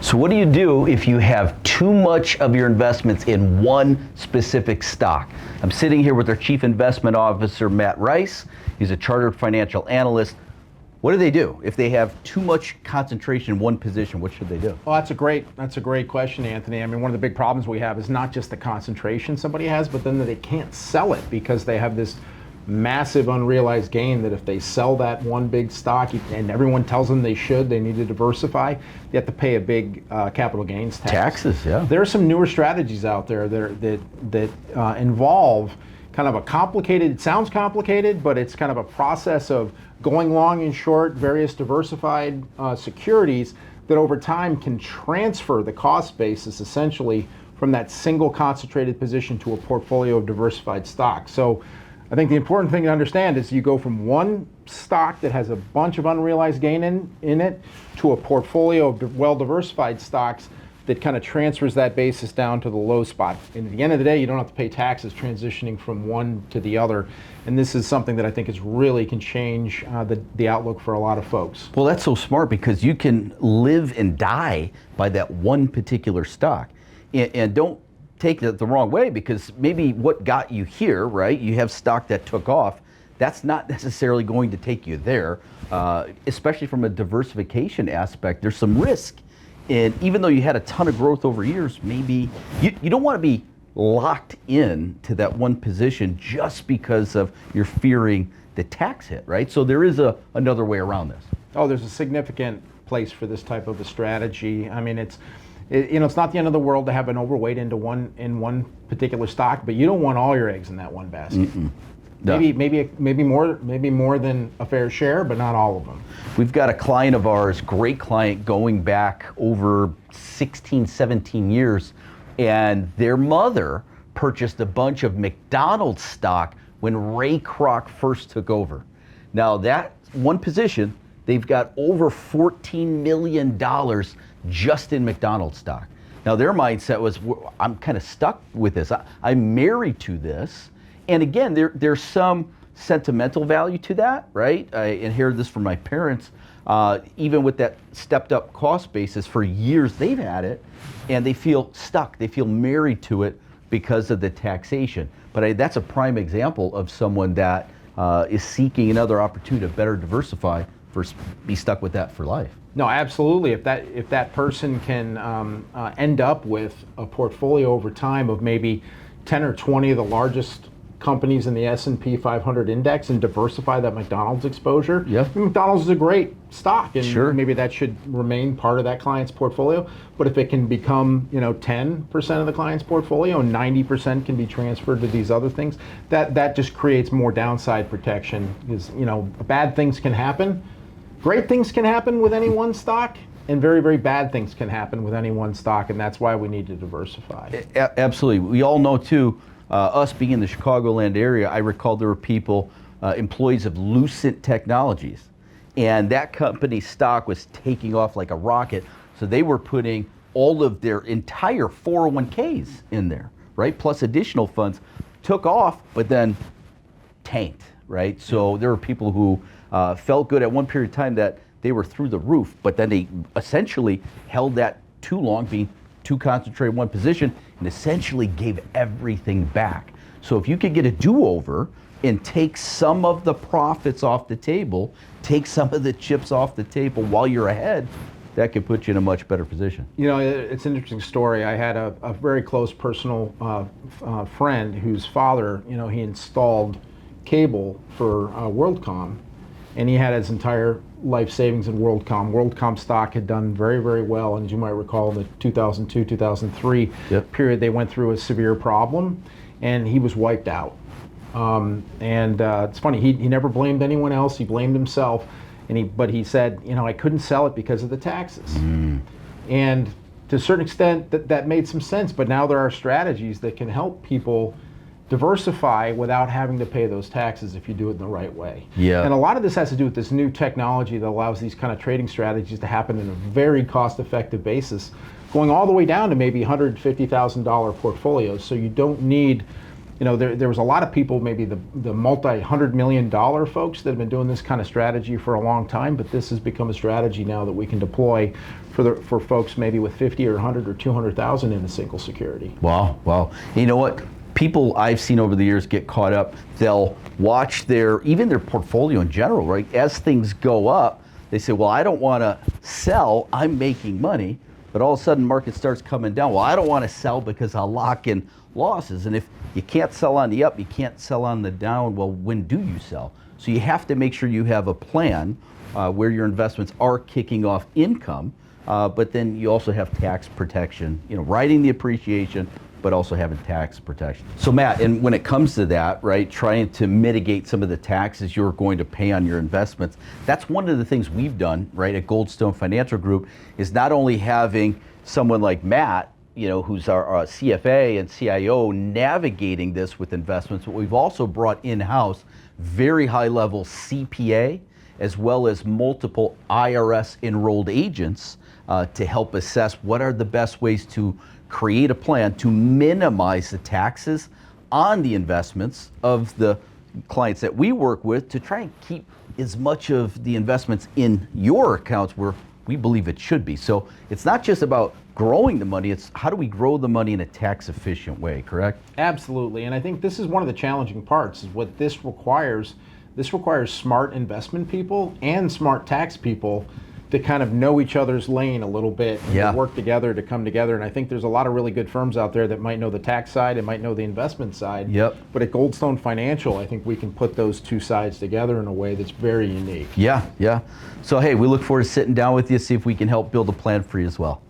So what do you do if you have too much of your investments in one specific stock? I'm sitting here with our Chief Investment Officer, Matt Rice. He's a chartered financial analyst. What do they do if they have too much concentration in one position? What should they do? Well, that's a great question, Anthony. I mean, one of the big problems we have is not just the concentration somebody has, but then that they can't sell it because they have this massive unrealized gain that if they sell that one big stock, and everyone tells them they need to diversify, they have to pay a big capital gains tax. Taxes, yeah. There are some newer strategies out there that involve kind of a complicated, it sounds complicated, but it's kind of a process of going long and short various diversified securities that over time can transfer the cost basis essentially from that single concentrated position to a portfolio of diversified stocks. So I think the important thing to understand is you go from one stock that has a bunch of unrealized gain in it to a portfolio of well-diversified stocks that kind of transfers that basis down to the low spot. And at the end of the day, you don't have to pay taxes transitioning from one to the other. And this is something that I think really can change the outlook for a lot of folks. Well, that's so smart because you can live and die by that one particular stock. And don't take it the wrong way, because maybe what got you here, right? You have stock that took off. That's not necessarily going to take you there, especially from a diversification aspect. There's some risk. And even though you had a ton of growth over years, maybe you don't want to be locked in to that one position just because of you're fearing the tax hit, right? So there is another way around this. Oh, there's a significant place for this type of a strategy. I mean, it's not the end of the world to have an overweight in one particular stock, but you don't want all your eggs in that one basket. No. Maybe more than a fair share, but not all of them. We've got a client of ours, great client, going back over 16, 17 years, and their mother purchased a bunch of McDonald stock when Ray Kroc first took over. Now that one position, they've got over $14 million just in McDonald stock. Now their mindset was, I'm kind of stuck with this. I'm married to this. And again, there's some sentimental value to that, right? I inherited this from my parents. Even with that stepped up cost basis, for years they've had it, and they feel stuck. They feel married to it because of the taxation. But that's a prime example of someone that is seeking another opportunity to better diversify versus be stuck with that for life. No, absolutely. If that person can end up with a portfolio over time of maybe 10 or 20 of the largest companies in the S&P 500 index and diversify that McDonald's exposure. Yeah. McDonald's is a great stock, and sure, maybe that should remain part of that client's portfolio. But if it can become 10% of the client's portfolio and 90% can be transferred to these other things, that just creates more downside protection. Because bad things can happen, great things can happen with any one stock, and very, very bad things can happen with any one stock, and that's why we need to diversify. Absolutely. We all know too, us being in the Chicagoland area, I recall there were people, employees of Lucent Technologies, and that company's stock was taking off like a rocket. So they were putting all of their entire 401ks in there, right? Plus additional funds, took off, but then tanked, right? So there were people who felt good at one period of time that they were through the roof, but then they essentially held that too long, being too concentrated in one position, and essentially gave everything back. So if you could get a do-over and take some of the profits off the table, take some of the chips off the table while you're ahead, that could put you in a much better position. It's an interesting story. I had a very close personal friend whose father, he installed cable for WorldCom, and he had his entire life savings in WorldCom. WorldCom stock had done very, very well, and as you might recall, in the 2002, 2003 period, they went through a severe problem, and he was wiped out. It's funny, he never blamed anyone else, he blamed himself, but he said, I couldn't sell it because of the taxes. And to a certain extent, that made some sense, but now there are strategies that can help people diversify without having to pay those taxes if you do it in the right way. Yeah. And a lot of this has to do with this new technology that allows these kind of trading strategies to happen in a very cost-effective basis, going all the way down to maybe $150,000 portfolios. So you don't need there was a lot of people, maybe the multi-$100 million folks that have been doing this kind of strategy for a long time, but this has become a strategy now that we can deploy for folks maybe with 50 or 100 or 200,000 in a single security. Wow, wow. You know what? People I've seen over the years get caught up. They'll watch even their portfolio in general, right? As things go up, they say, well, I don't want to sell, I'm making money. But all of a sudden, market starts coming down. Well, I don't want to sell because I'll lock in losses. And if you can't sell on the up, you can't sell on the down, well, when do you sell? So you have to make sure you have a plan where your investments are kicking off income, but then you also have tax protection, riding the appreciation, but also having tax protection. So Matt, and when it comes to that, right, trying to mitigate some of the taxes you're going to pay on your investments, that's one of the things we've done, right, at Goldstone Financial Group, is not only having someone like Matt, who's our CFA and CIO navigating this with investments, but we've also brought in-house very high-level CPA, as well as multiple IRS enrolled agents to help assess what are the best ways to create a plan to minimize the taxes on the investments of the clients that we work with, to try and keep as much of the investments in your accounts where we believe it should be. So it's not just about growing the money, it's how do we grow the money in a tax efficient way, correct? Absolutely, and I think this is one of the challenging parts, is what this requires. This requires smart investment people and smart tax people to kind of know each other's lane a little bit, and to work together, to come together. And I think there's a lot of really good firms out there that might know the tax side and might know the investment side. Yep. But at Goldstone Financial, I think we can put those two sides together in a way that's very unique. Yeah, yeah. So hey, we look forward to sitting down with you, see if we can help build a plan for you as well.